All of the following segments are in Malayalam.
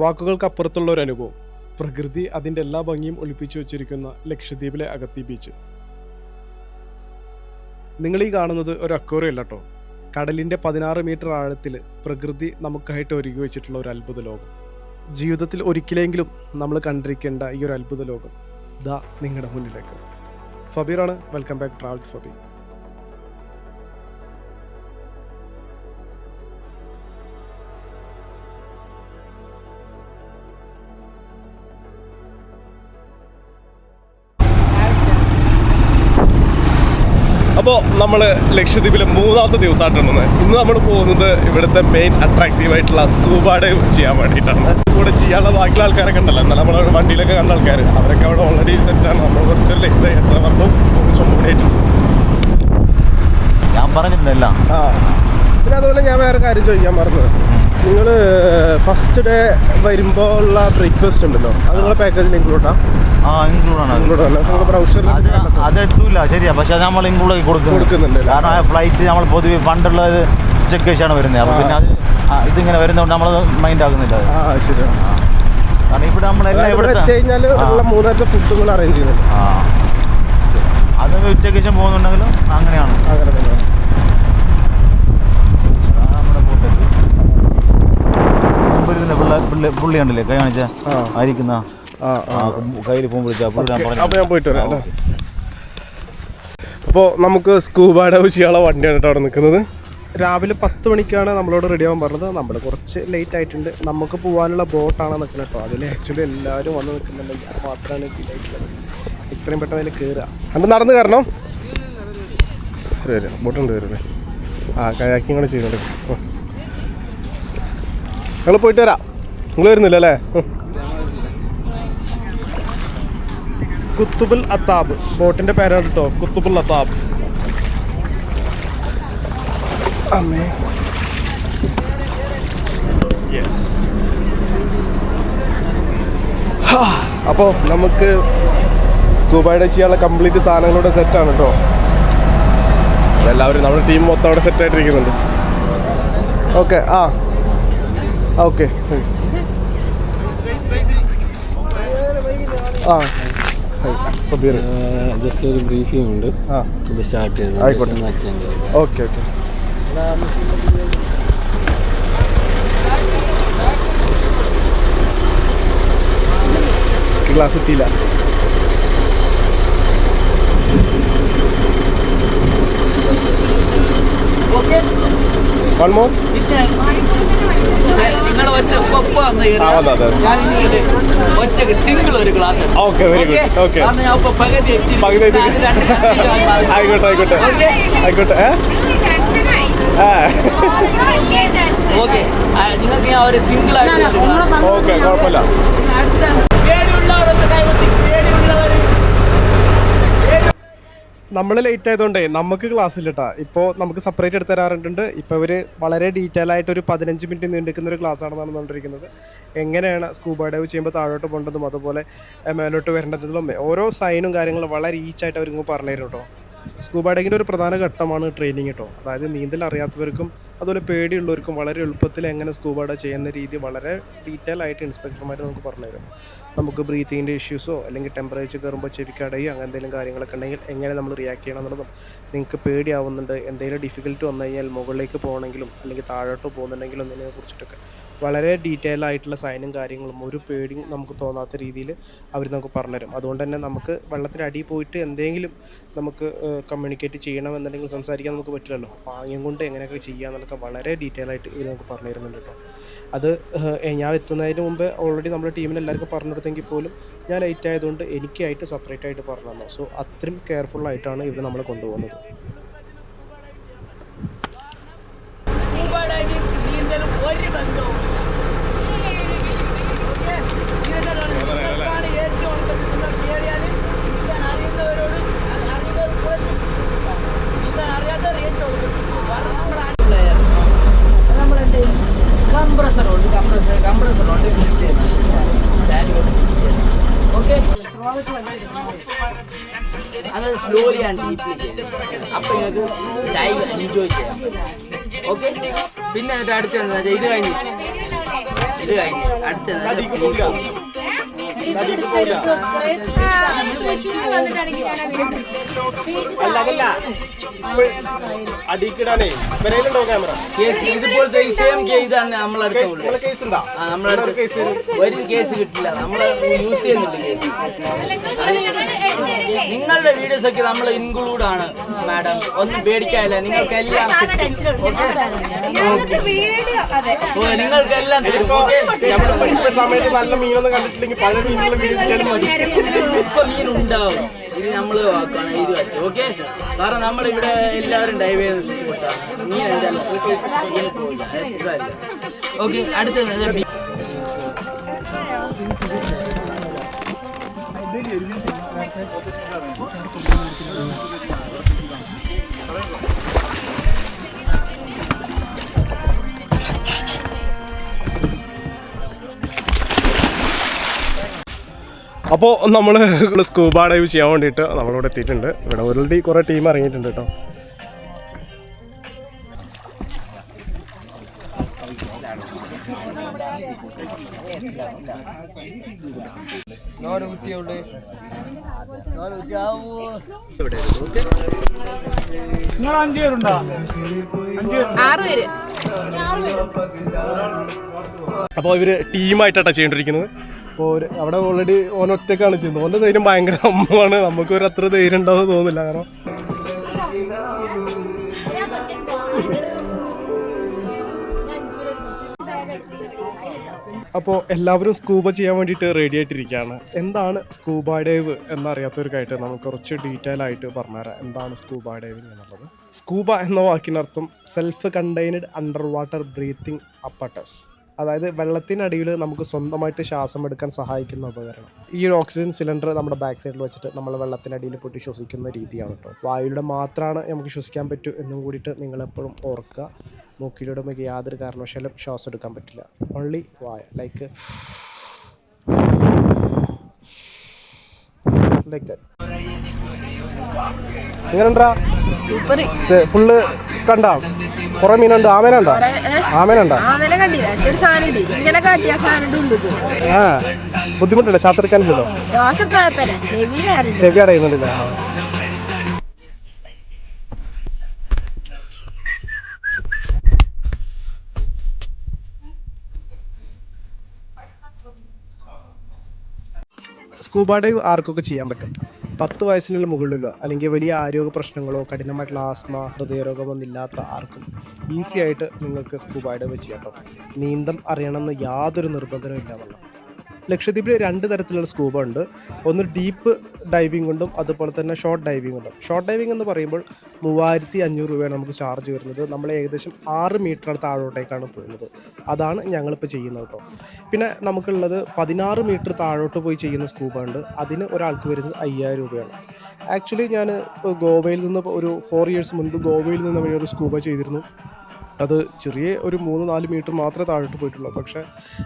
വാക്കുകൾക്കപ്പുറത്തുള്ള ഒരു അനുഭവം. പ്രകൃതി അതിൻ്റെ എല്ലാ ഭംഗിയും ഒളിപ്പിച്ചു വച്ചിരിക്കുന്ന ലക്ഷദ്വീപിലെ അഗത്തി ബീച്ച്. നിങ്ങൾ ഈ കാണുന്നത് ഒരു അക്വേറിയം അല്ല കേട്ടോ. കടലിൻ്റെ 16 മീറ്റർ ആഴത്തിൽ പ്രകൃതി നമുക്കായിട്ട് ഒരുക്കി വെച്ചിട്ടുള്ള ഒരു അത്ഭുത ലോകം. ജീവിതത്തിൽ ഒരിക്കലെങ്കിലും നമ്മൾ കണ്ടിരിക്കേണ്ട ഈ ഒരു അത്ഭുത ലോകം ദാ നിങ്ങളുടെ മുന്നിലേക്ക്. ഫബീറാണ്. Welcome back travels Fabir. അപ്പോൾ നമ്മൾ ലക്ഷദ്വീപിലെ 3ാമത്തെ ദിവസമായിട്ടാണ്. ഇന്ന് നമ്മൾ പോകുന്നത് ഇവിടുത്തെ മെയിൻ അട്രാക്റ്റീവായിട്ടുള്ള സ്കൂബ ഡൈവ് ചെയ്യാൻ വേണ്ടിയിട്ടാണ്. കൂടെ ചെയ്യാനുള്ള ബാക്കിയുള്ള ആൾക്കാരൊക്കെ ഉണ്ടല്ലോ, എന്നാൽ നമ്മൾ വണ്ടിയിലൊക്കെ കണ്ട ആൾക്കാർ അവരൊക്കെ അവിടെ ഓൾറെഡി സെറ്റാണ്. നമ്മൾ കുറച്ചൊരു ലേറ്റ് എത്ര പറഞ്ഞു സംഭവമായിട്ടുണ്ട് ഞാൻ പറഞ്ഞിട്ടുണ്ടല്ല. പിന്നെ അതുപോലെ ഞാൻ വേറെ കാര്യം ചോദിക്കാൻ മറന്നത്, നിങ്ങൾ ഫസ്റ്റ് ഡേ വരുമ്പോൾ ഉള്ള ബ്രേക്ക്ഫാസ്റ്റ് ഉണ്ടല്ലോ, അത് നിങ്ങളെ പാക്കേജിൽ ഇൻക്ലൂഡാണ്? അതെത്തൂല, ശരിയാ. പക്ഷെ അത് നമ്മൾ ഇൻക്ലൂഡ് കൊടുക്കുന്നുണ്ട്. കാരണം ആ ഫ്ലൈറ്റ് നമ്മൾ പൊതുവെ പണ്ടുള്ളത് ഉച്ചയ്ക്ക് ശേഷമാണ് വരുന്നത്. അപ്പോൾ പിന്നെ അത് ഇതിങ്ങനെ വരുന്നതുകൊണ്ട് നമ്മൾ മൈൻഡ് ആകുന്നില്ല. കാരണം ഇവിടെ നമ്മളെല്ലാം ഇവിടെ മൂന്നേരത്തെ ഫുഡ് നിങ്ങൾ അറേഞ്ച് ചെയ്യുന്നത്. അത് ഉച്ചയ്ക്ക് ശേഷം പോകുന്നുണ്ടെങ്കിലും അങ്ങനെയാണ്. നമ്മുടെ പുള്ളി കണ്ടില്ലേ കൈ കാണിച്ച ആയിരിക്കുന്ന കയ്യിൽ ഫോൺ വിളിച്ചാൽ പോയിട്ട് വരാം. അപ്പോൾ നമുക്ക് സ്കൂബ ഡൈവ് ചെയ്യാനുള്ള വണ്ടിയാണ് കേട്ടോ അവിടെ നിൽക്കുന്നത്. രാവിലെ 10 മണിക്കാണ് നമ്മളോട് റെഡി ആവാൻ പറഞ്ഞത്. നമ്മൾ കുറച്ച് ലേറ്റ് ആയിട്ടുണ്ട്. നമുക്ക് പോകാനുള്ള ബോട്ടാണ് നിൽക്കുന്നത് കേട്ടോ. അതിൽ ആക്ച്വലി എല്ലാവരും വന്ന് നിൽക്കുന്നുണ്ട്. ഞാൻ മാത്രമാണ് ലേറ്റുള്ളത്. ഇത്രയും പെട്ടെന്ന് അതിൽ കയറുക. അന്ന് നടന്ന് കയറണം. വരും ബോട്ടുണ്ട് വരുന്നത്. കയാക്കിങ് കൂടെ ചെയ്യുന്നുണ്ട്. ഞങ്ങൾ പോയിട്ട് വരാം. നിങ്ങൾ വരുന്നില്ല അല്ലേ? കുത്തുബുൽ അത്താബ് ബോട്ടിന്റെ പേരാണ് കേട്ടോ, കുത്തുബുൽ അത്താബ്. അമ്മേ യെസ്. അപ്പോൾ നമുക്ക് സ്കൂബയുടെ ചെയ്യാനുള്ള കംപ്ലീറ്റ് സാധനങ്ങളുടെ സെറ്റാണ് കേട്ടോ. എല്ലാവരും നമ്മുടെ ടീം മൊത്തം അവിടെ സെറ്റായിട്ടിരിക്കുന്നുണ്ട്. ഓക്കെ ഓക്കെ ജസ്റ്റ് ഒരു ബ്രീഫിംഗ് ഉണ്ട്. സ്റ്റാർട്ട് ചെയ്യണം. Okay okay. ക്ലാസ് കിട്ടിയില്ല. One more. നിങ്ങൾ ഒറ്റ സിംഗിൾ ഒരു class. Okay very good. Okay ആയിക്കോട്ടെ ആയിക്കോട്ടെ ആയിക്കോട്ടെ. ഓക്കെ നിങ്ങൾക്ക് ഞാൻ ഒരു സിംഗിൾ ആയിട്ട് ഓക്കെ കുഴപ്പമില്ല. നമ്മൾ ലേറ്റ് ആയതുകൊണ്ടേ നമുക്ക് ക്ലാസ് ഇല്ല കേട്ടോ. ഇപ്പോൾ നമുക്ക് സെപ്പറേറ്റ് എടുത്ത് തരാറുണ്ട്. ഇപ്പോൾ ഇവർ വളരെ ഡീറ്റെയിൽ ആയിട്ട് ഒരു 15 മിനിറ്റ് നീണ്ടിരിക്കുന്ന ഒരു ക്ലാസ് ആണെന്നാണ് പറഞ്ഞിരിക്കുന്നത്. എങ്ങനെയാണ് സ്കൂബ ഡൈവ് ചെയ്യുമ്പോൾ താഴോട്ട് പോകേണ്ടതും അതുപോലെ മേലോട്ട് വരേണ്ടതും ഓരോ സൈനും കാര്യങ്ങളും വളരെ ഈച്ചായിട്ട് അവർ പറഞ്ഞു തരും കേട്ടോ. സ്കൂബ ഡൈവിൻ്റെ ഒരു പ്രധാന ഘട്ടമാണ് ട്രെയിനിങ് കേട്ടോ. അതായത് നീന്തൽ അറിയാത്തവർക്കും അതുപോലെ പേടിയുള്ളവർക്കും വളരെ എളുപ്പത്തിൽ എങ്ങനെ സ്കൂബ ഡൈവ് ചെയ്യുന്ന രീതി വളരെ ഡീറ്റെയിൽ ആയിട്ട് ഇൻസ്പെക്ടർമാർ നമുക്ക് പറഞ്ഞു തരും. നമുക്ക് ബ്രീത്തിങ്ങിൻ്റെ ഇഷ്യൂസോ അല്ലെങ്കിൽ ടെമ്പറേച്ചർ കയറുമ്പോൾ ചെവിക്കടയോ അങ്ങനെ എന്തെങ്കിലും കാര്യങ്ങളൊക്കെ ഉണ്ടെങ്കിൽ എങ്ങനെ നമ്മൾ റിയാക്ട് ചെയ്യണം എന്നുള്ളതും, നിങ്ങൾക്ക് പേടിയാവുന്നുണ്ട് എന്തെങ്കിലും ഡിഫിക്കൽട്ടി വന്നു കഴിഞ്ഞാൽ മുകളിലേക്ക് പോകണമെങ്കിലും അല്ലെങ്കിൽ താഴോട്ട് പോകുന്നുണ്ടെങ്കിലും എന്നതിനെ കുറിച്ചിട്ടൊക്കെ വളരെ ഡീറ്റെയിൽ ആയിട്ടുള്ള സൈനും കാര്യങ്ങളും ഒരു പേടിയും നമുക്ക് തോന്നാത്ത രീതിയിൽ അവർ നമുക്ക് പറഞ്ഞുതരും. അതുകൊണ്ട് തന്നെ നമുക്ക് വെള്ളത്തിനടിയിൽ പോയിട്ട് എന്തെങ്കിലും നമുക്ക് കമ്മ്യൂണിക്കേറ്റ് ചെയ്യണമെന്നുണ്ടെങ്കിൽ സംസാരിക്കാൻ നമുക്ക് പറ്റില്ലല്ലോ. അപ്പോൾ ആംഗ്യം കൊണ്ട് എങ്ങനെയൊക്കെ ചെയ്യാമെന്നൊക്കെ വളരെ ഡീറ്റെയിൽ ആയിട്ട് ഇത് നമുക്ക് പറഞ്ഞു തരുന്നുണ്ട് കേട്ടോ. അത് ഞാൻ എത്തുന്നതിന് മുമ്പ് ഓൾറെഡി നമ്മുടെ ടീമിന് എല്ലാവർക്കും പറഞ്ഞു കൊടുത്തെങ്കിൽ പോലും ഞാൻ ലേറ്റ് ആയതുകൊണ്ട് എനിക്കായിട്ട് സെപ്പറേറ്റ് ആയിട്ട് പറഞ്ഞു തന്നു. സോ അത്രയും കെയർഫുള്ളായിട്ടാണ് ഇവർ നമ്മളെ കൊണ്ടുപോകുന്നത്. കംപ്രസറുണ്ട് ഓക്കെ. അത് സ്ലോലി ആൻഡ് ഡീപ്ലി ചെയ്യും. അപ്പോൾ നിങ്ങൾക്ക് ഡൈവ് എൻജോയ് ചെയ്യാം. ഓക്കെ. പിന്നെ അടുത്ത് ഇത് കഴിഞ്ഞ് ഇത് കഴിഞ്ഞ് അടുത്ത അടിക്കിടാനേ ക്യാമറ കേസ് ഇതുപോലത്തെ ഈ സെയിം കേസ് ആണ് നമ്മളടുത്ത് ഒരു കേസ് കിട്ടില്ല, നമ്മൾ യൂസ് ചെയ്യുന്നുണ്ട് കേസ്. നിങ്ങളുടെ വീഡിയോസ് ഒക്കെ നമ്മൾ ഇൻക്ലൂഡ് ആണ് മാഡം, ഒന്നും പേടിക്കാനില്ല. നിങ്ങൾക്കെല്ലാം നിങ്ങൾക്കെല്ലാം തരും. സമയത്ത് നല്ല മീനൊന്നും കണ്ടിട്ടില്ലെങ്കിൽ പഴയ മീനുള്ള ഇപ്പൊ മീൻ ഉണ്ടാവും. ഇത് നമ്മൾ വാക്കാണ് ഇത് വെച്ചു. ഓക്കെ, കാരണം നമ്മളിവിടെ എല്ലാവരും ഡൈവ് ചെയ്യുന്ന സ്പോട്ടാണ്. മീൻ എന്തല്ല എക്സ്ട്രാ ഇല്ല. ഓക്കെ, അടുത്തത് അപ്പോൾ നമ്മൾ സ്കൂബ ഡൈവ് ചെയ്യാൻ വേണ്ടിയിട്ട് നമ്മളിവിടെ എത്തിയിട്ടുണ്ട്. ഇവിടെ ഓൾറെഡി കുറേ ടീം ഇറങ്ങിയിട്ടുണ്ട് കേട്ടോ. അപ്പോൾ ഇവർ ടീമായിട്ടാണ് ചെയ്യേണ്ടിയിരിക്കുന്നത്. അപ്പോൾ അവിടെ ഓൾറെഡി ഓനൊറ്റക്കാണ് ചെയ്യുന്നത്. ഓൻ്റെ ധൈര്യം ഭയങ്കര സംഭവമാണ്. നമുക്കൊരു അത്ര ധൈര്യം ഉണ്ടാവുമെന്ന് തോന്നുന്നില്ല. കാരണം അപ്പോൾ എല്ലാവരും സ്കൂബ ചെയ്യാൻ വേണ്ടിയിട്ട് റെഡി ആയിട്ടിരിക്കുകയാണ്. എന്താണ് സ്കൂബ ഡൈവ് എന്നറിയാത്തവർക്കായിട്ട് നമുക്ക് കുറച്ച് ഡീറ്റെയിൽ ആയിട്ട് പറഞ്ഞുതരാം എന്താണ് സ്കൂബ ഡൈവിംഗ് എന്നുള്ളത്. സ്കൂബ എന്ന വാക്കിനർത്ഥം self contained under water breathing apparatus, അതായത് വെള്ളത്തിനടിയിൽ നമുക്ക് സ്വന്തമായിട്ട് ശ്വാസം എടുക്കാൻ സഹായിക്കുന്ന ഉപകരണം. ഈ ഒരു ഓക്സിജൻ സിലിണ്ടർ നമ്മുടെ ബാക്ക് സൈഡിൽ വെച്ചിട്ട് നമ്മൾ വെള്ളത്തിനടിയിൽ പൊട്ടി ശ്വസിക്കുന്ന രീതിയാണ് കേട്ടോ. വായുവിലൂടെ മാത്രമാണ് നമുക്ക് ശ്വസിക്കാൻ പറ്റൂ എന്നും കൂടിയിട്ട് നിങ്ങളെപ്പോഴും ഓർക്കുക. മൂക്കിലൂടെ നമുക്ക് യാതൊരു കാരണവശാലും ശ്വാസം എടുക്കാൻ പറ്റില്ല. ഓൺലി വായ, ലൈക്ക് ദാറ്റ്. എങ്ങനെയുണ്ടാ? ഫുള്ള് കണ്ടാ? കുറെ മീനുണ്ട്. ആമേനുണ്ടോ? ആമേനുണ്ടോ? ആ, ബുദ്ധിമുട്ടുണ്ട് ശ്വാസം എടുക്കാനില്ലല്ലോ. ചെവി അടയുന്നുണ്ടല്ലോ. സ്കൂബ ഡൈവ് ആർക്കൊക്കെ ചെയ്യാൻ പറ്റും? 10 വയസ്സിനുള്ള മുകളിലോ അല്ലെങ്കിൽ വലിയ ആരോഗ്യ പ്രശ്നങ്ങളോ കഠിനമായിട്ടുള്ള ആസ്മ, ഹൃദയരോഗമൊന്നും ഇല്ലാത്ത ആർക്കും ഈസി ആയിട്ട് നിങ്ങൾക്ക് സ്കൂബ ഡൈവ് ചെയ്യാം കേട്ടോ. നീന്തം അറിയണമെന്ന് യാതൊരു നിർബന്ധവും ഇല്ല വെള്ളം. ലക്ഷദ്വീപിൽ 2 തരത്തിലുള്ള സ്കൂബ ഉണ്ട്. ഒന്ന് ഡീപ്പ് ഡൈവിംഗ് ഉണ്ടും അതുപോലെ തന്നെ ഷോർട്ട് ഡൈവിംഗ് ഉണ്ടും. ഷോർട്ട് ഡൈവിംഗ് എന്ന് പറയുമ്പോൾ 3500 രൂപയാണ് നമുക്ക് ചാർജ് വരുന്നത്. നമ്മൾ ഏകദേശം 6 മീറ്റർ താഴോട്ടേക്കാണ് പോകുന്നത്. അതാണ് ഞങ്ങളിപ്പോൾ ചെയ്യുന്നത് കേട്ടോ. പിന്നെ നമുക്കുള്ളത് 16 മീറ്റർ താഴോട്ട് പോയി ചെയ്യുന്ന സ്കൂബ ഉണ്ട്. അതിന് ഒരാൾക്ക് വരുന്നത് 5000 രൂപയാണ്. ആക്ച്വലി ഞാൻ ഗോവയിൽ നിന്ന് ഒരു 4 ഇയേഴ്സ് മുൻപ് ഗോവയിൽ നിന്ന് ഒരു സ്കൂബ ചെയ്തിരുന്നു. അത് ചെറിയ ഒരു 3-4 മീറ്റർ മാത്രമേ താഴോട്ട് പോയിട്ടുള്ളൂ. പക്ഷേ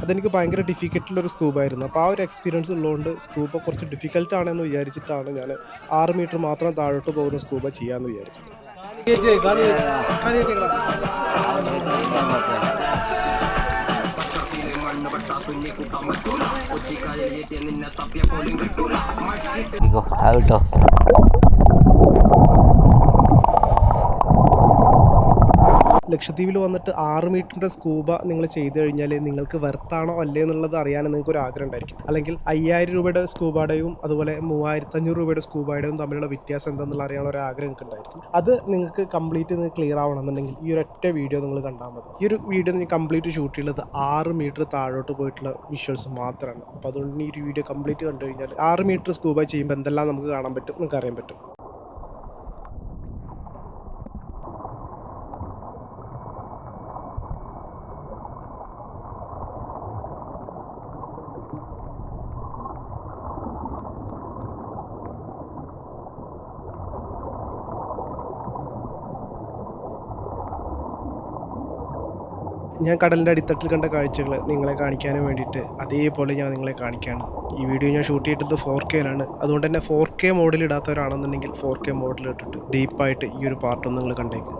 അതെനിക്ക് ഭയങ്കര ഡിഫിക്കൽട്ടുള്ളൊരു സ്കൂബായിരുന്നു. അപ്പോൾ ആ ഒരു എക്സ്പീരിയൻസ് ഉള്ളതുകൊണ്ട് സ്കൂബ കുറച്ച് ഡിഫിക്കൽട്ടാണെന്ന് വിചാരിച്ചിട്ടാണ് ഞാൻ 6 മീറ്റർ മാത്രം താഴോട്ട് പോകുന്ന സ്കൂബ ചെയ്യാമെന്ന് വിചാരിച്ചത്. ലക്ഷദ്വീപിൽ വന്നിട്ട് 6 മീറ്ററിൻ്റെ സ്കൂബ നിങ്ങൾ ചെയ്ത് കഴിഞ്ഞാൽ നിങ്ങൾക്ക് വെർത്താണോ അല്ലേ എന്നുള്ളത് അറിയാൻ നിങ്ങൾക്ക് ഒരു ആഗ്രഹം ഉണ്ടായിരിക്കും. അല്ലെങ്കിൽ 5000 രൂപയുടെ സ്കൂബ ഡൈവും അതുപോലെ 3500 രൂപയുടെ സ്കൂബ ഡൈവും തമ്മിലുള്ള വ്യത്യാസം എന്താണെന്നുള്ള അറിയാനുള്ള ഒരു ആഗ്രഹം നിങ്ങൾക്ക് ഉണ്ടായിരിക്കും. അത് നിങ്ങൾക്ക് കംപ്ലീറ്റ് ക്ലിയർ ആവണമെന്നുണ്ടെങ്കിൽ ഈ ഒരൊറ്റ വീഡിയോ നിങ്ങൾ കണ്ടാൽ മതി. ഈ ഒരു വീഡിയോ നിങ്ങൾ കംപ്ലീറ്റ് ഷൂട്ട് ചെയ്യുന്നത് 6 മീറ്റർ താഴോട്ട് പോയിട്ടുള്ള വിഷ്വൽസ് മാത്രമാണ്. അപ്പോൾ അതുകൊണ്ട് ഈ ഒരു വീഡിയോ കംപ്ലീറ്റ് കണ്ടു കഴിഞ്ഞാൽ 6 മീറ്റർ സ്കൂബ ചെയ്യുമ്പോൾ എന്തെല്ലാം നമുക്ക് കാണാൻ പറ്റും നിങ്ങൾക്ക് അറിയാൻ പറ്റും. ഞാൻ കടലിൻ്റെ അടിത്തട്ടിൽ കണ്ട കാഴ്ചകൾ നിങ്ങളെ കാണിക്കാനും വേണ്ടിയിട്ട് അതേപോലെ ഞാൻ നിങ്ങളെ കാണിക്കുകയാണ്. ഈ വീഡിയോ ഞാൻ ഷൂട്ട് ചെയ്തത് 4K-യിലാണ്. അതുകൊണ്ട് തന്നെ 4K മോഡിൽ ഇടാത്തവരാണെന്നുണ്ടെങ്കിൽ 4K മോഡിൽ ഇട്ടിട്ട് ഡീപ്പായിട്ട് ഈ ഒരു പാർട്ടൊന്ന് നിങ്ങൾ കണ്ടേക്കും.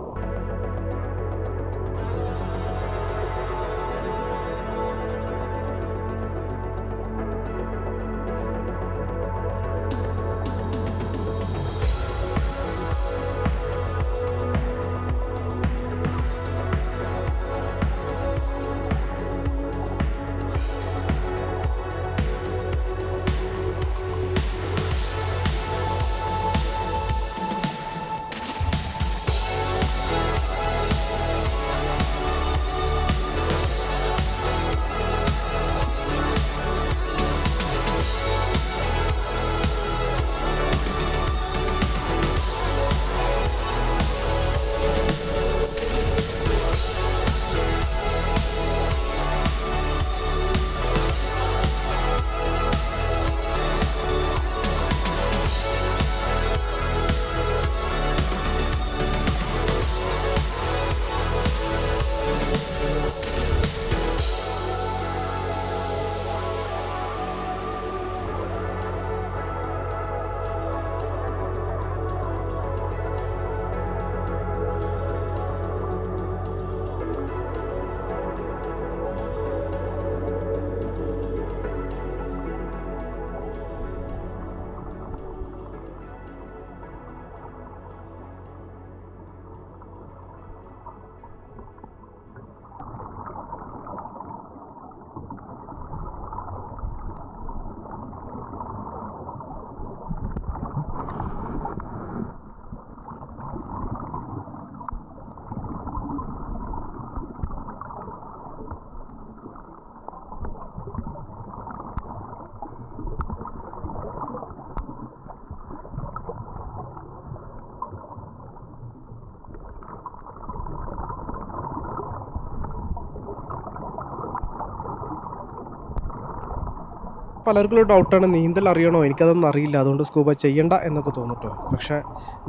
പലർക്കും ഒരു ഡൗട്ടാണ്, നീന്തൽ അറിയണോ, എനിക്കതൊന്നും അറിയില്ല, അതുകൊണ്ട് സ്കൂബ ചെയ്യണ്ട എന്നൊക്കെ തോന്നിട്ടോ. പക്ഷേ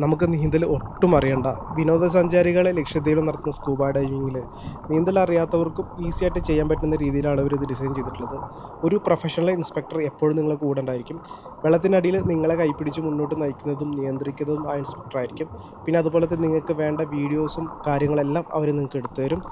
നമുക്ക് നീന്തൽ ഒട്ടും അറിയണ്ട. വിനോദസഞ്ചാരികളെ ലക്ഷദ്വീപിൽ നടത്തുന്ന സ്കൂബ ഡൈവിങ്ങിൽ നീന്തൽ അറിയാത്തവർക്കും ഈസി ആയിട്ട് ചെയ്യാൻ പറ്റുന്ന രീതിയിലാണ് ഇവരിത് ഡിസൈൻ ചെയ്തിട്ടുള്ളത്. ഒരു പ്രൊഫഷണൽ ഇൻസ്പെക്ടർ എപ്പോഴും നിങ്ങളെ കൂടെ ഉണ്ടായിരിക്കും. വെള്ളത്തിനടിയിൽ നിങ്ങളെ കൈപ്പിടിച്ച് മുന്നോട്ട് നയിക്കുന്നതും നിയന്ത്രിക്കുന്നതും ആ ഇൻസ്പെക്ടർ ആയിരിക്കും. പിന്നെ അതുപോലെ തന്നെ നിങ്ങൾക്ക് വേണ്ട വീഡിയോസും കാര്യങ്ങളെല്ലാം അവർ നിങ്ങൾക്ക് എടുത്തു തരും.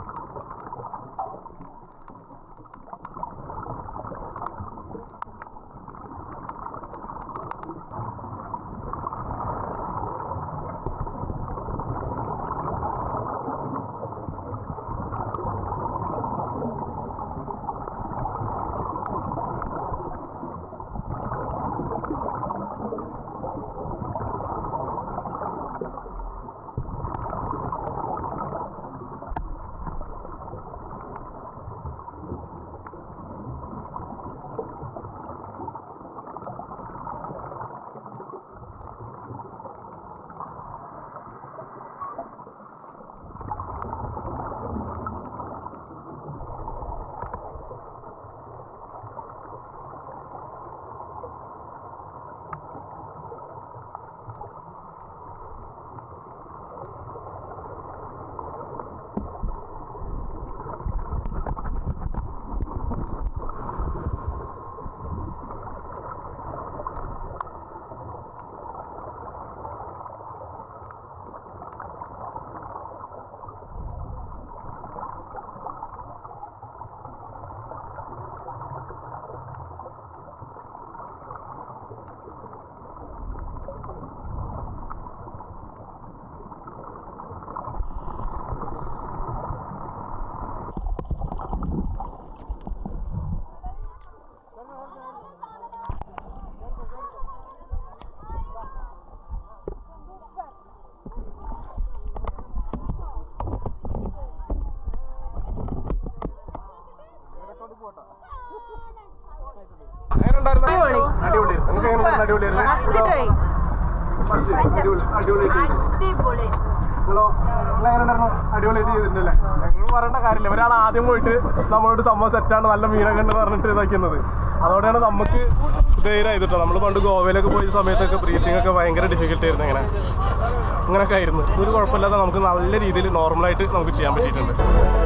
അടിപൊളിയായിട്ട് ചെയ്തിട്ടുണ്ടല്ലേ? ഞങ്ങൾ പറയേണ്ട കാര്യമില്ല, ഒരാൾ ആദ്യം പോയിട്ട് നമ്മളോട് സംഭവം സെറ്റാണ്, നല്ല മീനൊക്കെ ഉണ്ട് പറഞ്ഞിട്ട് ഇതാക്കുന്നത്. അതോടെയാണ് നമുക്ക് ധൈര്യമായി കേട്ടോ. നമ്മൾ പണ്ട് ഗോവയിലൊക്കെ പോയ സമയത്തൊക്കെ ബ്രീത്തിങ് ഒക്കെ ഭയങ്കര ഡിഫിക്കൽട്ട് ആയിരുന്നു. ഇങ്ങനെയൊക്കെ ആയിരുന്നു. ഒരു കുഴപ്പമില്ലാതെ നമുക്ക് നല്ല രീതിയിൽ നോർമലായിട്ട് നമുക്ക് ചെയ്യാൻ പറ്റിയിട്ടുണ്ട്.